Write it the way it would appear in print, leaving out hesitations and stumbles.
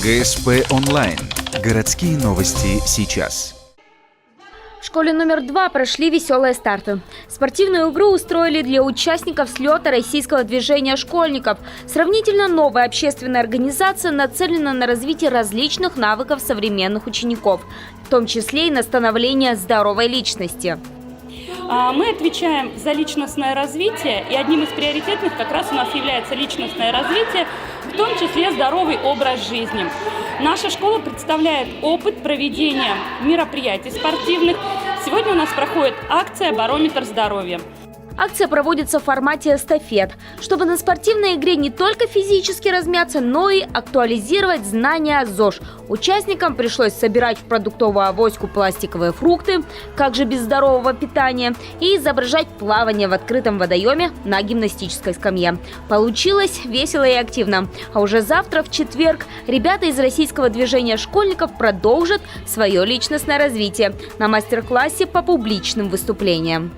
ГСП онлайн. Городские новости сейчас. В школе номер 2 прошли веселые старты. Спортивную игру устроили для участников слета российского движения школьников. Сравнительно новая общественная организация нацелена на развитие различных навыков современных учеников, в том числе и на становление здоровой личности. Мы отвечаем за личностное развитие, и одним из приоритетных как раз у нас является личностное развитие, в том числе здоровый образ жизни. Наша школа представляет опыт проведения мероприятий спортивных. Сегодня у нас проходит акция «Барометр здоровья». Акция проводится в формате эстафет, чтобы на спортивной игре не только физически размяться, но и актуализировать знания о ЗОЖ. Участникам пришлось собирать в продуктовую авоську пластиковые фрукты, как же без здорового питания, и изображать плавание в открытом водоеме на гимнастической скамье. Получилось весело и активно. А уже завтра, в четверг, ребята из российского движения школьников продолжат свое личностное развитие на мастер-классе по публичным выступлениям.